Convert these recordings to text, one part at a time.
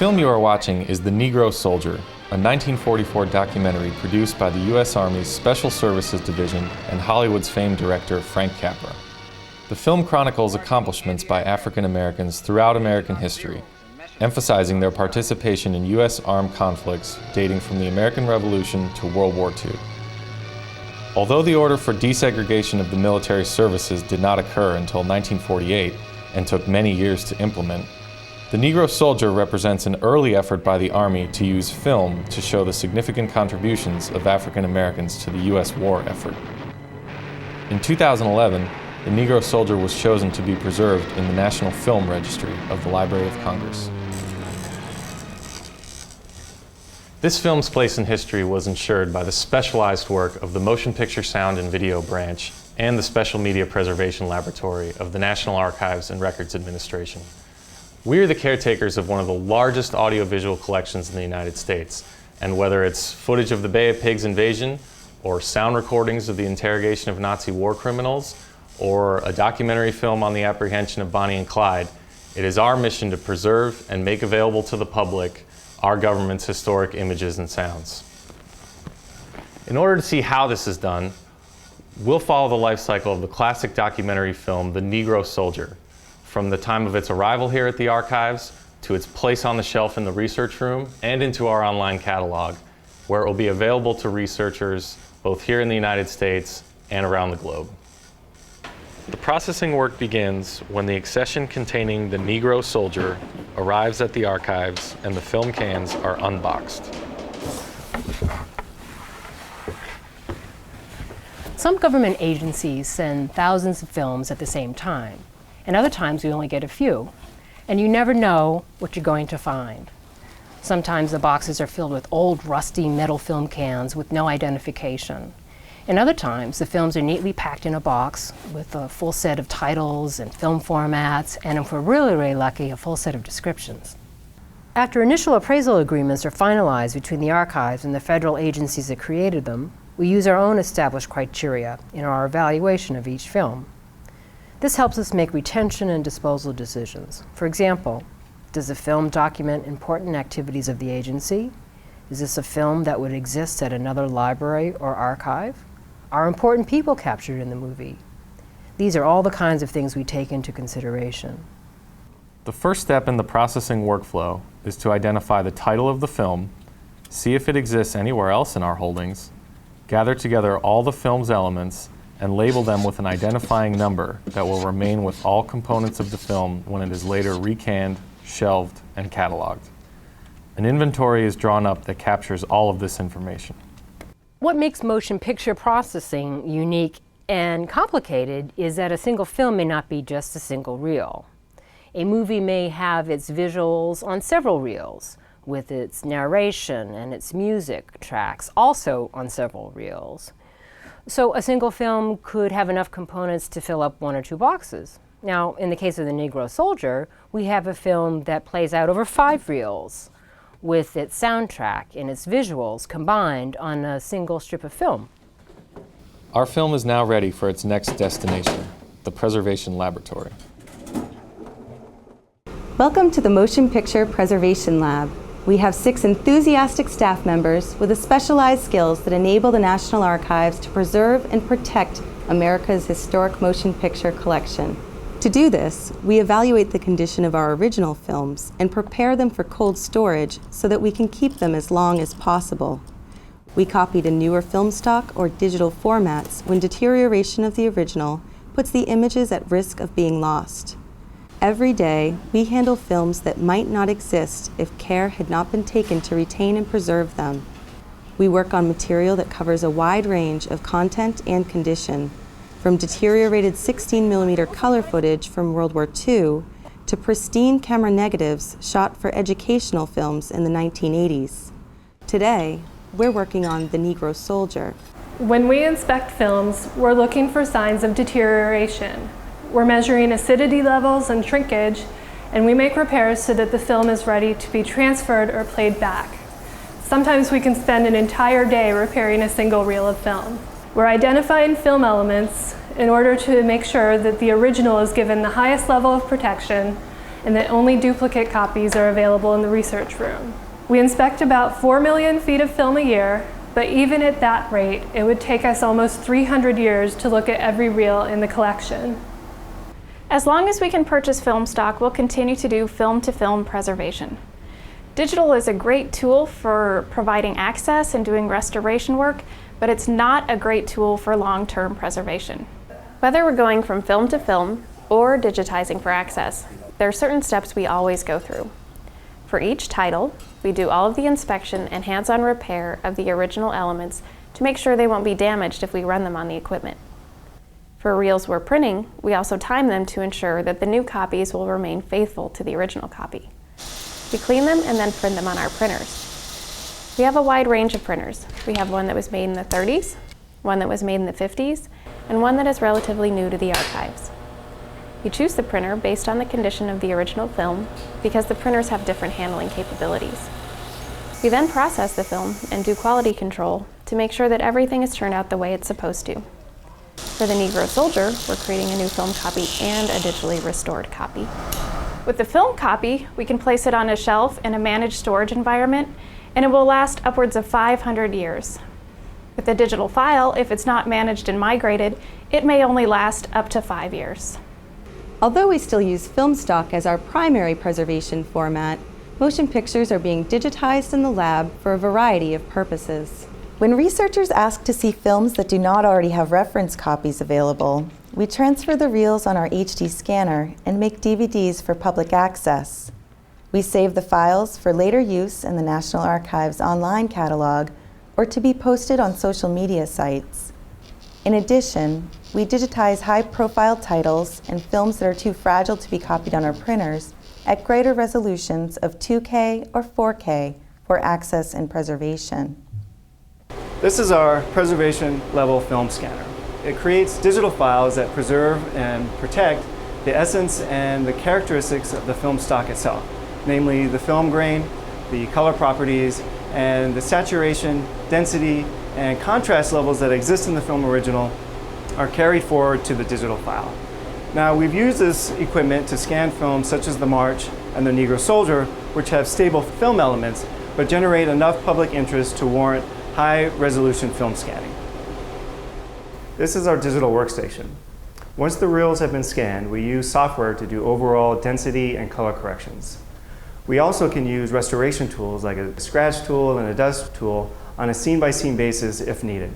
film you are watching is The Negro Soldier, a 1944 documentary produced by the U.S. Army's Special Services Division and Hollywood's famed director Frank Capra. The film chronicles accomplishments by African Americans throughout American history, emphasizing their participation in U.S. armed conflicts dating from the American Revolution to World War II. Although the order for desegregation of the military services did not occur until 1948 and took many years to implement, The Negro Soldier represents an early effort by the Army to use film to show the significant contributions of African Americans to the U.S. war effort. In 2011, The Negro Soldier was chosen to be preserved in the National Film Registry of the Library of Congress. This film's place in history was ensured by the specialized work of the Motion Picture Sound and Video Branch and the Special Media Preservation Laboratory of the National Archives and Records Administration. We are the caretakers of one of the largest audiovisual collections in the United States, and whether it's footage of the Bay of Pigs invasion, or sound recordings of the interrogation of Nazi war criminals, or a documentary film on the apprehension of Bonnie and Clyde, it is our mission to preserve and make available to the public our government's historic images and sounds. In order to see how this is done, we'll follow the life cycle of the classic documentary film, The Negro Soldier, from the time of its arrival here at the archives to its place on the shelf in the research room and into our online catalog, where it will be available to researchers both here in the United States and around the globe. The processing work begins when the accession containing The Negro Soldier arrives at the archives and the film cans are unboxed. Some government agencies send thousands of films at the same time, and other times we only get a few, and you never know what you're going to find. Sometimes the boxes are filled with old, rusty metal film cans with no identification. And other times the films are neatly packed in a box with a full set of titles and film formats, and if we're really, really lucky, a full set of descriptions. After initial appraisal agreements are finalized between the archives and the federal agencies that created them, we use our own established criteria in our evaluation of each film. This helps us make retention and disposal decisions. For example, does the film document important activities of the agency? Is this a film that would exist at another library or archive? Are important people captured in the movie? These are all the kinds of things we take into consideration. The first step in the processing workflow is to identify the title of the film, see if it exists anywhere else in our holdings, gather together all the film's elements, and label them with an identifying number that will remain with all components of the film when it is later recanned, shelved, and cataloged. An inventory is drawn up that captures all of this information. What makes motion picture processing unique and complicated is that a single film may not be just a single reel. A movie may have its visuals on several reels, with its narration and its music tracks also on several reels. So a single film could have enough components to fill up 1 or 2 boxes. Now, in the case of The Negro Soldier, we have a film that plays out over 5 reels, with its soundtrack and its visuals combined on a single strip of film. Our film is now ready for its next destination, the Preservation Laboratory. Welcome to the Motion Picture Preservation Lab. We have 6 enthusiastic staff members with the specialized skills that enable the National Archives to preserve and protect America's historic motion picture collection. To do this, we evaluate the condition of our original films and prepare them for cold storage so that we can keep them as long as possible. We copy to newer film stock or digital formats when deterioration of the original puts the images at risk of being lost. Every day, we handle films that might not exist if care had not been taken to retain and preserve them. We work on material that covers a wide range of content and condition, from deteriorated 16mm color footage from World War II to pristine camera negatives shot for educational films in the 1980s. Today, we're working on The Negro Soldier. When we inspect films, we're looking for signs of deterioration. We're measuring acidity levels and shrinkage, and we make repairs so that the film is ready to be transferred or played back. Sometimes we can spend an entire day repairing a single reel of film. We're identifying film elements in order to make sure that the original is given the highest level of protection and that only duplicate copies are available in the research room. We inspect about 4 million feet of film a year, but even at that rate, it would take us almost 300 years to look at every reel in the collection. As long as we can purchase film stock, we'll continue to do film-to-film preservation. Digital is a great tool for providing access and doing restoration work, but it's not a great tool for long-term preservation. Whether we're going from film to film or digitizing for access, there are certain steps we always go through. For each title, we do all of the inspection and hands-on repair of the original elements to make sure they won't be damaged if we run them on the equipment. For reels we're printing, we also time them to ensure that the new copies will remain faithful to the original copy. We clean them and then print them on our printers. We have a wide range of printers. We have one that was made in the 30s, one that was made in the 50s, and one that is relatively new to the archives. We choose the printer based on the condition of the original film because the printers have different handling capabilities. We then process the film and do quality control to make sure that everything has turned out the way it's supposed to. For the Negro Soldier, we're creating a new film copy and a digitally restored copy. With the film copy, we can place it on a shelf in a managed storage environment, and it will last upwards of 500 years. With the digital file, if it's not managed and migrated, it may only last up to 5 years. Although we still use film stock as our primary preservation format, motion pictures are being digitized in the lab for a variety of purposes. When researchers ask to see films that do not already have reference copies available, we transfer the reels on our HD scanner and make DVDs for public access. We save the files for later use in the National Archives online catalog or to be posted on social media sites. In addition, we digitize high-profile titles and films that are too fragile to be copied on our printers at greater resolutions of 2K or 4K for access and preservation. This is our preservation level film scanner. It creates digital files that preserve and protect the essence and the characteristics of the film stock itself, namely the film grain, the color properties, and the saturation, density, and contrast levels that exist in the film original are carried forward to the digital file. Now, we've used this equipment to scan films such as The March and The Negro Soldier, which have stable film elements, but generate enough public interest to warrant high-resolution film scanning. This is our digital workstation. Once the reels have been scanned, we use software to do overall density and color corrections. We also can use restoration tools like a scratch tool and a dust tool on a scene-by-scene basis if needed.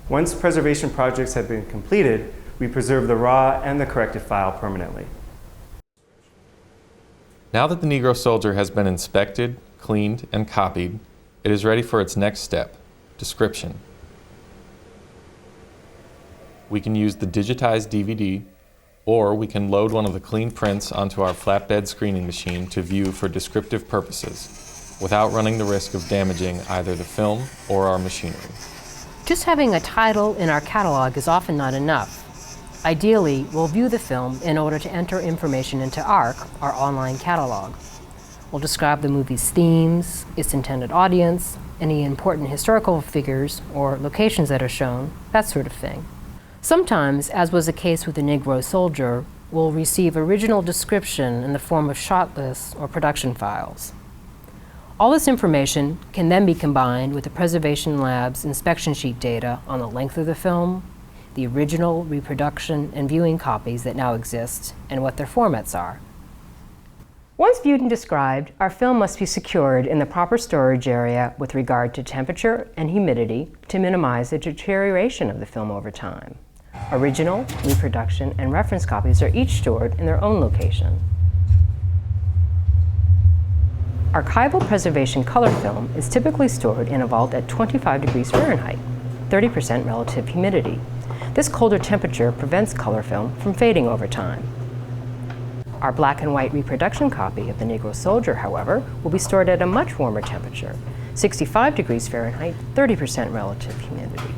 Once preservation projects have been completed, we preserve the raw and the corrected file permanently. Now that the Negro Soldier has been inspected, cleaned, and copied, it is ready for its next step, description. We can use the digitized DVD, or we can load one of the clean prints onto our flatbed screening machine to view for descriptive purposes, without running the risk of damaging either the film or our machinery. Just having a title in our catalog is often not enough. Ideally, we'll view the film in order to enter information into ARC, our online catalog. We'll describe the movie's themes, its intended audience, any important historical figures or locations that are shown, that sort of thing. Sometimes, as was the case with the Negro Soldier, we'll receive original description in the form of shot lists or production files. All this information can then be combined with the Preservation Lab's inspection sheet data on the length of the film, the original, reproduction, and viewing copies that now exist, and what their formats are. Once viewed and described, our film must be secured in the proper storage area with regard to temperature and humidity to minimize the deterioration of the film over time. Original, reproduction, and reference copies are each stored in their own location. Archival Preservation color film is typically stored in a vault at 25 degrees Fahrenheit, 30% relative humidity. This colder temperature prevents color film from fading over time. Our black and white reproduction copy of the Negro Soldier, however, will be stored at a much warmer temperature, 65 degrees Fahrenheit, 30% relative humidity.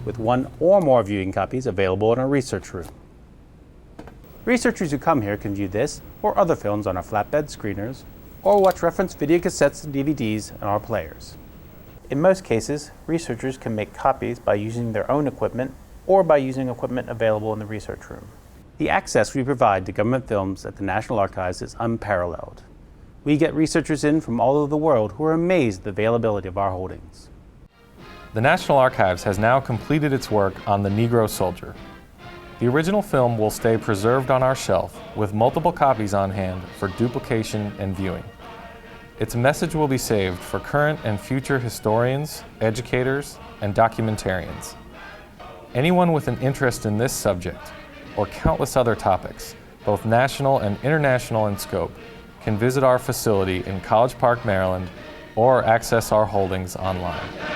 With one or more viewing copies available in our research room. Researchers who come here can view this or other films on our flatbed screeners, or watch reference video cassettes and DVDs on our players. In most cases, researchers can make copies by using their own equipment or by using equipment available in the research room. The access we provide to government films at the National Archives is unparalleled. We get researchers in from all over the world who are amazed at the availability of our holdings. The National Archives has now completed its work on the Negro Soldier. The original film will stay preserved on our shelf with multiple copies on hand for duplication and viewing. Its message will be saved for current and future historians, educators, and documentarians. Anyone with an interest in this subject, or countless other topics, both national and international in scope, can visit our facility in College Park, Maryland, or access our holdings online.